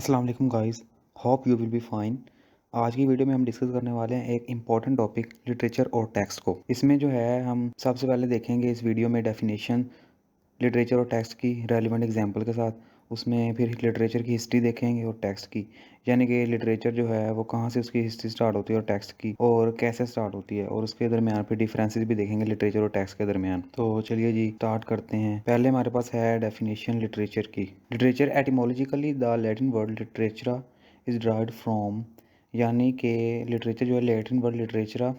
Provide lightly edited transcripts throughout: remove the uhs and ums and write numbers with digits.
अस्सलाम वालेकुम guys, hope you will be fine. आज की वीडियो में हम डिस्कस करने वाले हैं एक इम्पॉर्टेंट टॉपिक लिटरेचर और टेक्स्ट को। इसमें जो है हम सबसे पहले देखेंगे इस वीडियो में डेफिनेशन लिटरेचर और टेक्स्ट की रेलिवेंट एग्जांपल के साथ। उसमें फिर लिटरेचर की हिस्ट्री देखेंगे और टेक्स्ट की, यानी कि लिटरेचर जो है वो कहाँ से उसकी हिस्ट्री स्टार्ट होती है और टेक्स्ट की और कैसे स्टार्ट होती है, और उसके दरमियान फिर डिफरेंसेस भी देखेंगे लिटरेचर और टेक्स्ट के दरमियान। तो चलिए जी स्टार्ट करते हैं। पहले हमारे पास है डेफिनेशन लिटरेचर की। Literature etymologically the Latin word litteratura is derived from, यानी कि लिटरेचर जो है लैटिन वर्ड लिटरेचरा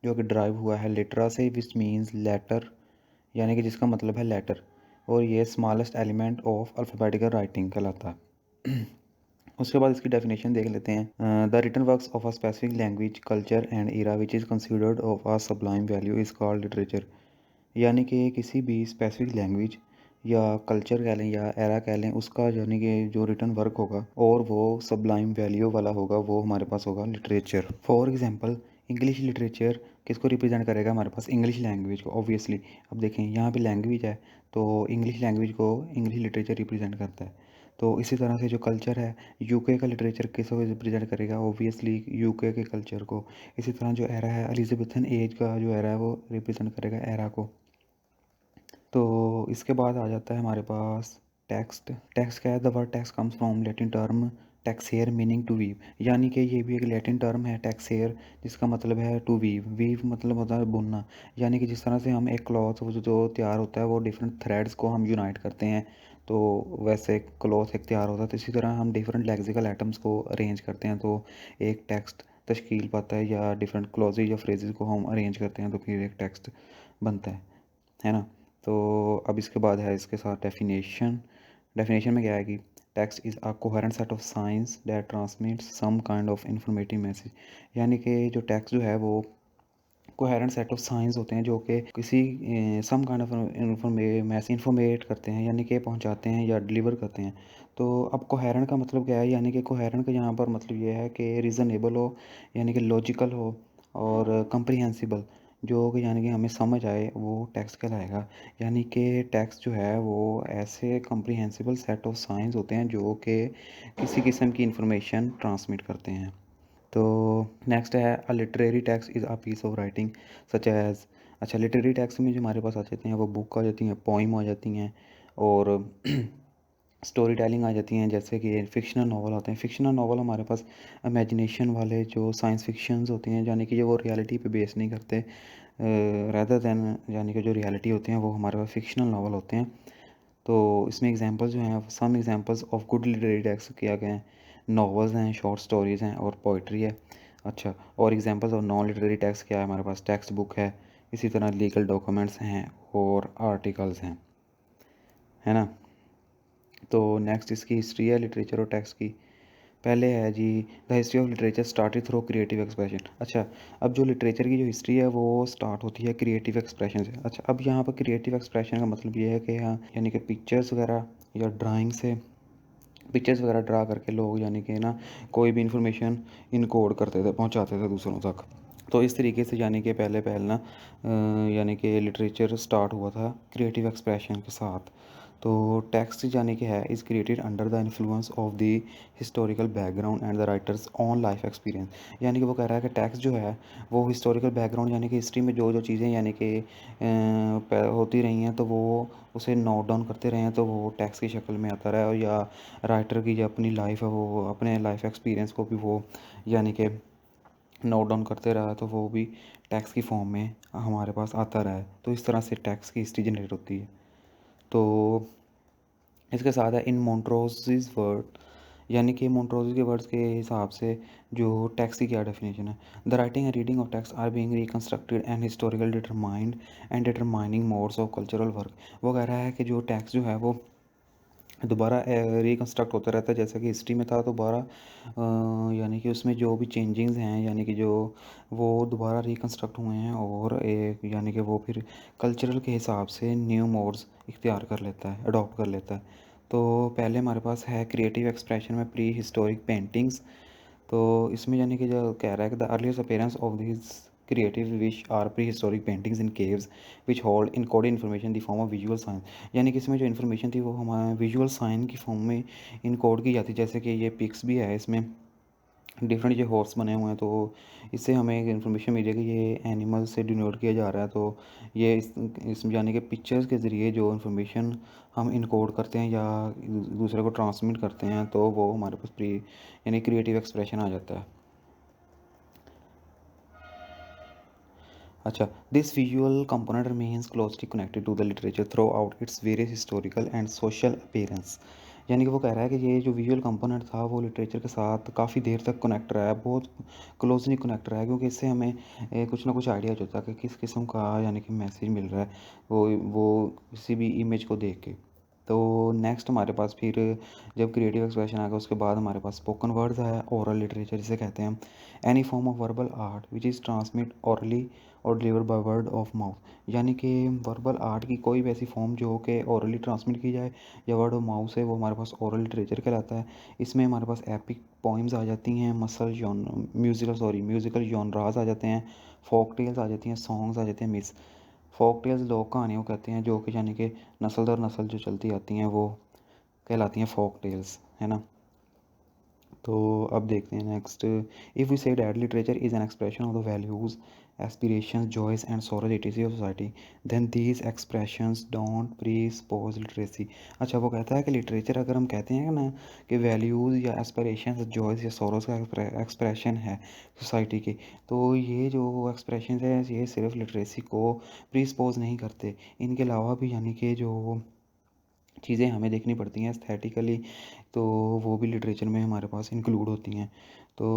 जो कि ड्राइव हुआ है लिटरा से, विच मीन्स लेटर, यानी कि जिसका मतलब है लेटर, और ये smallest element of alphabetical writing कहलाता है। उसके बाद इसकी डेफिनेशन देख लेते हैं। The written works of a specific language culture and era which is considered of a sublime value is called literature, यानी कि किसी भी स्पेसिफिक लैंग्वेज या कल्चर कह लें या एरा कह लें, उसका यानी कि जो रिटन वर्क होगा और वो सबलाइम वैल्यू वाला होगा, वो हमारे पास होगा literature. For example English literature किसको रिप्रेजेंट करेगा? हमारे पास इंग्लिश लैंग्वेज को, ऑब्वियसली। अब देखें यहाँ पे लैंग्वेज है, तो इंग्लिश लैंग्वेज को इंग्लिश लिटरेचर रिप्रेजेंट करता है। तो इसी तरह से जो कल्चर है, यूके का लिटरेचर किसको रिप्रेजेंट करेगा? ऑब्वियसली यूके के कल्चर को। इसी तरह जो एरा है, एलिजाबेथन एज का जो एरा है वो रिप्रेजेंट करेगा एरा को। तो इसके बाद आ जाता है हमारे पास टेक्स्ट। टेक्स्ट क्या है? The word text comes from Latin term texere meaning to weave, यानी कि ये भी एक लैटिन टर्म है टेक्सेयर, जिसका मतलब है टू वीव। वीव मतलब होता है बुनना, यानी कि जिस तरह से हम एक क्लॉथ जो तैयार होता है वो डिफरेंट थ्रेड्स को हम यूनाइट करते हैं, तो वैसे क्लॉथ एक तैयार होता है, तो इसी तरह हम डिफरेंट लेक्सिकल आइटम्स को अरेंज करते हैं तो एक टेक्स्ट तश्कील पाता है, या डिफरेंट क्लॉजेज या फ्रेजेस को हम अरेंज करते हैं तो फिर एक टेक्स्ट बनता है ना। तो अब इसके बाद है इसके साथ डेफिनेशन। डेफिनेशन में क्या है कि text is a coherent set of signs that transmits some kind of informative message, यानी कि जो टेक्स्ट जो है वो कोहेरेंट सेट ऑफ साइंस होते हैं जो कि किसी सम काइंड ऑफ इन्फॉर्मेट करते हैं, यानी कि पहुंचाते हैं या डिलीवर करते हैं। तो अब कोहेरेंट का मतलब क्या है? यानी कि कोहेरेंट का यहाँ पर मतलब ये है कि रीज़नेबल हो, यानी कि लॉजिकल हो, और कंप्रीहेंसिबल, जो कि यानी कि हमें समझ आए, वो टेक्स्ट कहलाएगा। यानी कि टेक्स्ट जो है वो ऐसे कंप्रीहेंसिबल सेट ऑफ साइंस होते हैं जो कि किसी किस्म की इंफॉर्मेशन ट्रांसमिट करते हैं। तो नेक्स्ट है a literary text is a piece of writing such as. अच्छा, लिटरेरी टेक्स्ट में जो हमारे पास आ जाती हैं वो बुक आ जाती हैं, पोइम आ जाती हैं, और स्टोरी टेलिंग आ जाती हैं, जैसे कि फ़िक्शनल नावल आते हैं। फ़िक्शनल नावल हमारे पास इमेजिनेशन वाले जो साइंस फ़िक्शंस होते हैं, यानी कि जो वो रियलिटी पे बेस नहीं करते, रादर दैन यानी कि जो रियलिटी होते हैं वो हमारे पास फ़िक्शनल नावल होते हैं। तो इसमें एग्जांपल्स जो हैं, some examples of good literary text किया गए हैं, नॉवेल्स हैं, शॉर्ट स्टोरीज़ हैं और पोइट्री है। अच्छा, और examples of non literary text क्या है? हमारे पास टेक्स्ट बुक है, इसी तरह लीगल डॉक्यूमेंट्स हैं और आर्टिकल्स हैं, है ना। तो नेक्स्ट इसकी हिस्ट्री है लिटरेचर और टेक्स्ट की। पहले है जी, the history of literature started through creative expression. अच्छा, अब जो लिटरेचर की जो हिस्ट्री है वो स्टार्ट होती है क्रिएटिव एक्सप्रेशन से। अच्छा, अब यहाँ पर क्रिएटिव एक्सप्रेशन का मतलब ये है कि हाँ, यानी कि पिक्चर्स वगैरह या ड्राइंग से, पिक्चर्स वगैरह ड्रा करके लोग यानी कि ना कोई भी इंफॉर्मेशन इनकोड करते थे, पहुंचाते थे दूसरों तक। तो इस तरीके से यानी कि पहले पहल ना यानी कि लिटरेचर स्टार्ट हुआ था क्रिएटिव एक्सप्रेशन के साथ। तो टेक्स्ट यानी कि है is created under the influence of the historical background and the writers on life experience, यानी कि वो कह रहा है कि टेक्स्ट जो है वो हिस्टोरिकल बैकग्राउंड, यानी कि हिस्ट्री में जो जो चीज़ें यानी कि होती रही हैं तो वो उसे नोट डाउन करते रहे हैं, तो वो टेक्स्ट की शक्ल में आता रहा है, या राइटर की जो अपनी लाइफ है वो अपने लाइफ एक्सपीरियंस को भी वो यानी कि नोट डाउन करते रहा, तो वो भी टैक्स की फॉर्म में हमारे पास आता रहा है। तो इस तरह से टैक्स की हिस्ट्री जनरेट होती है। तो इसके साथ है इन मोन्ट्रोज़ वर्ड, यानी कि मोन्ट्रोज़ के वर्ड्स के हिसाब से जो टैक्स की क्या डेफिनेशन है? The writing and reading of texts are being reconstructed and historical determined and determining modes of cultural work. वो कह रहा है कि जो टैक्स जो है वो दोबारा रिकंस्ट्रक्ट होता रहता है, जैसा कि हिस्ट्री में था दोबारा, यानी कि उसमें जो भी चेंजिंग्स हैं, यानी कि जो वो दोबारा रिकंस्ट्रक्ट हुए हैं, और एक यानी कि वो फिर कल्चरल के हिसाब से न्यू मोड्स इख्तियार कर लेता है, अडॉप्ट कर लेता है। तो पहले हमारे पास है क्रिएटिव एक्सप्रेशन में प्री हिस्टोरिक पेंटिंग्स। तो इसमें यानी कि जो कह रहा है कि the earliest appearance of this creative which are prehistoric paintings in caves which hold encoded information in the form of visual sign। यानी कि इसमें जो इन्फॉर्मेशन थी वो हमारे विजुअल साइन की फॉर्म में इनकोड की जाती है। जैसे कि ये पिक्स भी है, इसमें डिफरेंट ये हॉर्स बने हुए हैं, तो इससे हमें एक इन्फॉर्मेशन मिल जाएगी ये एनिमल से डिनोट किया जा रहा है। तो ये इसमें यानी कि पिक्चर्स के ज़रिए जो इन्फॉर्मेशन हम इनकोड करते हैं या दूसरे को ट्रांसमिट करते हैं, तो वो हमारे पास प्री यानी क्रिएटिव एक्सप्रेशन आ जाता है। अच्छा, this visual component remains closely connected to the literature throughout its various historical and social appearance। यानी कि वो कह रहा है कि ये जो विजुअल कंपोनेंट था वो लिटरेचर के साथ काफ़ी देर तक कनेक्ट रहा है, बहुत क्लोजली कनेक्ट रहा है, क्योंकि इससे हमें कुछ ना कुछ आइडिया होता है कि किस किस्म का यानी कि मैसेज मिल रहा है वो किसी भी इमेज को देख के। तो नेक्स्ट हमारे पास फिर जब क्रिएटिव एक्सप्रेशन आ गया उसके बाद हमारे पास स्पोकन वर्ड्स है, ओरल लिटरेचर जिसे कहते हैं। Any form of verbal art which is transmit orally और deliver by word of mouth. यानी कि वर्बल आर्ट की कोई भी ऐसी फॉर्म जो कि ओरली ट्रांसमिट की जाए या वर्ड ऑफ माउथ से, वो हमारे पास ओरल लिटरेचर कहलाता है। इसमें हमारे पास एपिक पोइम्स आ जाती हैं, म्यूज़िकल जॉनरास आ जाते हैं, फोक टेल्स आ जाती हैं, सॉन्ग्स आ जाते हैं, मिस फोक टेल्स लोक कहानियों को कहते हैं, जो कि यानी कि नस्ल दर नस्ल जो चलती आती हैं वो कहलाती हैं फोक टेल्स, है ना। तो अब देखते हैं next. If we say that literature is an expression of the values aspirations joys and sorrows etc of society then these expressions don't presuppose literacy. अच्छा, वो कहता है कि लिटरेचर अगर हम कहते हैं ना कि वैल्यूज़ या एस्पिरेशंस जॉयज़ या सोरोज का एक्सप्रेशन है सोसाइटी की, तो ये जो एक्सप्रेशन है ये सिर्फ लिटरेसी को प्रीसपोज नहीं करते, इनके अलावा भी यानी कि जो चीज़ें हमें देखनी पड़ती हैं एस्थेटिकली, तो वो भी लिटरेचर में हमारे पास इंक्लूड होती हैं। तो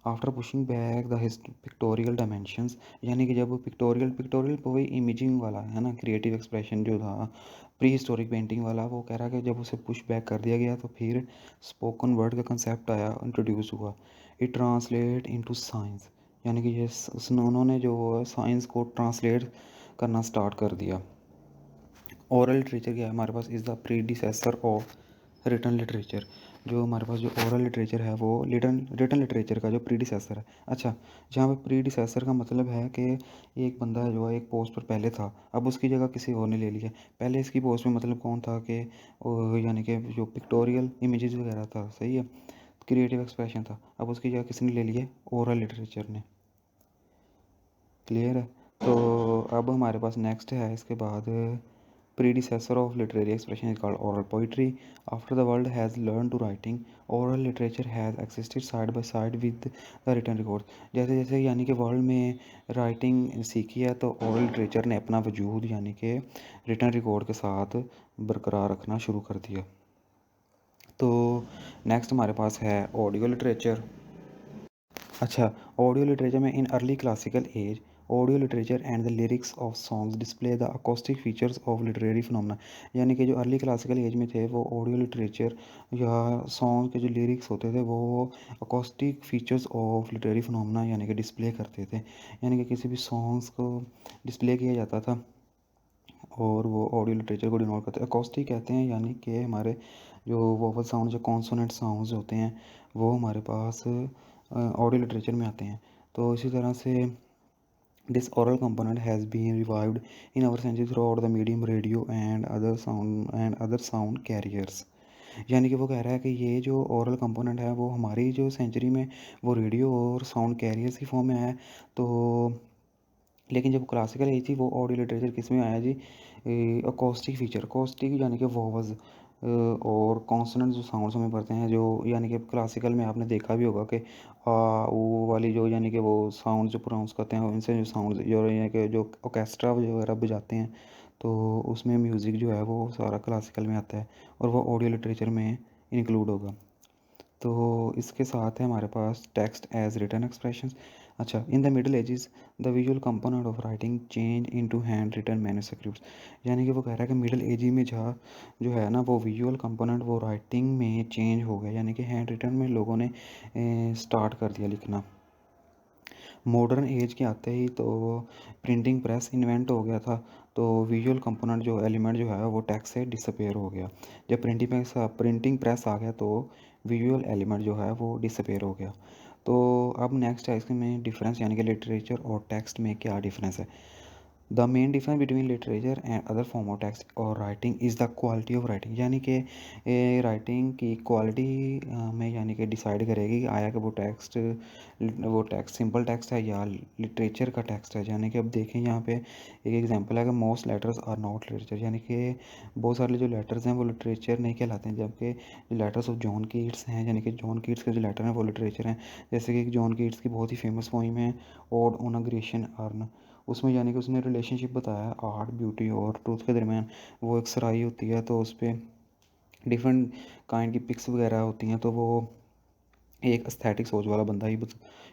after pushing back the pictorial dimensions, यानी कि जब पिक्टोरियल पिक्टोरियल वही इमेजिंग वाला है ना, क्रिएटिव एक्सप्रेशन जो था प्री हिस्टोरिक पेंटिंग वाला, वो कह रहा है कि जब उसे पुश बैक कर दिया गया तो फिर स्पोकन वर्ड का कंसेप्ट आया, इंट्रोड्यूस हुआ। इट ट्रांसलेट इनटू साइंस, यानी कि ये उन्होंने जो साइंस को ट्रांसलेट करना स्टार्ट कर दिया। ओरल लिटरेचर क्या है हमारे पास, is the predecessor of written literature. जो हमारे पास जो ओरल लिटरेचर है वो रिटन लिटरेचर का जो प्रीडिसेसर है। अच्छा, जहाँ पे प्रीडिसेसर का मतलब है कि एक बंदा जो है एक पोस्ट पर पहले था, अब उसकी जगह किसी और ने ले लिया। पहले इसकी पोस्ट में मतलब कौन था कि यानी कि जो पिक्टोरियल इमेजेस वगैरह था, सही है, क्रिएटिव एक्सप्रेशन था, अब उसकी जगह किसने ले लिया, ओरल लिटरेचर ने। क्लियर है। तो अब हमारे पास नेक्स्ट है इसके बाद, predecessor of literary expression is called oral poetry। After the world has learned to writing, oral literature has existed side by side with the written record। जैसे जैसे यानी कि वर्ल्ड में राइटिंग सीखी है, तो ओरल लिटरेचर ने अपना वजूद यानी कि रिटन रिकॉर्ड के साथ बरकरार रखना शुरू कर दिया। तो नेक्स्ट हमारे पास है ऑडियो लिटरेचर। अच्छा, ऑडियो लिटरेचर में in early classical as audio literature and the lyrics of songs display the acoustic features of literary phenomena. यानी कि जो अर्ली क्लासिकल एज में थे वो ऑडियो लिटरेचर या सॉन्ग के जो लिरिक्स होते थे वो acoustic features of literary phenomena यानी कि डिस्प्ले करते थे। यानी कि किसी भी सॉन्ग्स को डिस्प्ले किया जाता था और वो ऑडियो लिटरेचर को डिनोट करते हैं। अकोस्टिक कहते हैं यानी कि हमारे जो वोवल साउंड जो कॉन्सोनेंट साउंड्स होते हैं वो हमारे पास ऑडियो लिटरेचर में आते हैं। तो इसी तरह से this oral component has been revived in our century throughout the medium radio and other sound carriers. यानी कि वो कह रहा है कि ये जो ओरल कंपोनेंट है वो हमारी जो सेंचुरी में वो रेडियो और साउंड कैरियर्स की फॉर्म में है। तो लेकिन जब क्लासिकल एज थी वो ऑडियो लिटरेचर किस में आया जी, अकोस्टिक फीचर, अकोस्टिक यानी कि वोवल्स और कॉन्सोनेंट जो साउंड्स हमें पड़ते हैं, जो यानी कि क्लासिकल में आपने देखा भी होगा कि आ ऊ वाली जो यानी कि वो साउंड जो प्रोनाउंस करते हैं इनसे जो साउंड जो यानी कि जो ऑर्केस्ट्रा वगैरह बजाते हैं, तो उसमें म्यूज़िक जो है वो सारा क्लासिकल में आता है और वो ऑडियो लिटरेचर में इंक्लूड होगा। तो इसके साथ है हमारे पास टेक्स्ट एज रिटन एक्सप्रेशंस। अच्छा, in the middle ages the visual component of writing change into handwritten manuscripts. यानी कि वो कह रहा है कि मिडिल एज में जहाँ जो है ना वो विजुअल कंपोनेंट वो राइटिंग में चेंज हो गया, यानी कि हैंड रिटन में लोगों ने स्टार्ट कर दिया लिखना। मॉडर्न एज के आते ही तो प्रिंटिंग प्रेस इन्वेंट हो गया था, तो विजुअल कंपोनेंट जो एलिमेंट जो है वो टेक्स्ट से डिसअपेयर हो गया। जब प्रिंटिंग प्रेस आ गया तो विजुअल एलिमेंट जो है वो डिसअपेयर हो गया। तो अब नेक्स्ट है इसमें डिफरेंस, यानी कि लिटरेचर और टेक्स्ट में क्या डिफरेंस है। The main difference between literature and other form of text और writing is the quality of writing, यानी कि राइटिंग की क्वालिटी में यानी कि डिसाइड करेगी कि आया कि वो टेक्स्ट सिंपल टेक्स्ट है या लिटरेचर का टेक्स्ट है। यानी कि अब देखें यहाँ पे एक एग्जांपल है कि most letters are not literature, यानी कि बहुत सारे जो लेटर्स हैं वो लिटरेचर नहीं कहलाते हैं, जबकि जो लेटर्स ऑफ जॉन कीट्स हैं, यानी कि जॉन कीट्स के जो लेटर हैं वो लिटरेचर हैं। जैसे कि जॉन कीट्स की बहुत ही फेमस पोइम है odd on a Grecian earn, उसमें यानी कि उसने रिलेशनशिप बताया है आर्ट, ब्यूटी और ट्रूथ के दरमियान। वो एक सराई होती है तो उस पर डिफरेंट काइंड की पिक्स वगैरह होती हैं, तो वो एक एस्थेटिक सोच वाला बंदा ही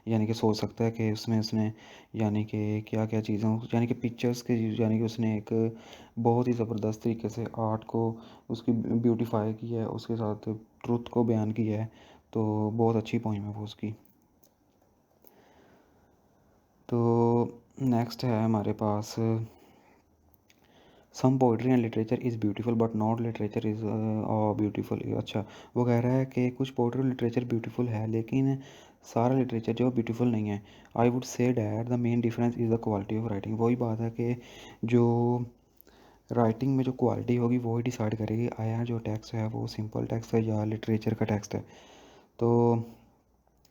यानी कि सोच सकता है कि उसमें उसने यानी कि क्या क्या चीज़ें यानी कि पिक्चर्स के, यानी कि उसने एक बहुत ही ज़बरदस्त तरीके से आर्ट को उसकी ब्यूटीफाई किया है, उसके साथ ट्रुथ को बयान किया है। तो बहुत अच्छी पोइम है वो उसकी। तो नेक्स्ट है हमारे पास some poetry and literature is beautiful but not literature is beautiful. अच्छा, वो कह रहा है कि कुछ पोइट्री लिटरेचर ब्यूटीफुल है लेकिन सारा लिटरेचर जो ब्यूटीफुल नहीं है। I would say that the main difference is the quality of writing. वही बात है कि जो राइटिंग में जो क्वालिटी होगी वो ही डिसाइड करेगी आया जो टेक्स्ट है वो सिंपल टेक्स्ट है या लिटरेचर का टेक्स्ट है। तो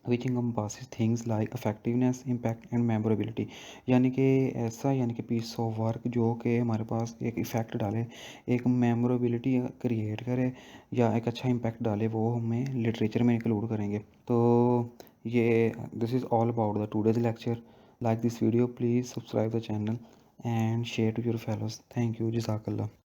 which encompasses things like effectiveness, impact and memorability, यानी कि ऐसा यानी कि पीस ऑफ वर्क जो कि हमारे पास एक इफ़ेक्ट डाले, एक मेमोरेबिलिटी क्रिएट करे या एक अच्छा इम्पैक्ट डाले, वो हमें लिटरेचर में इंक्लूड करेंगे। तो ये this is all about the today's lecture. Like this video, please subscribe the channel and share to your fellows. Thank you, जज़ाकल्लाह।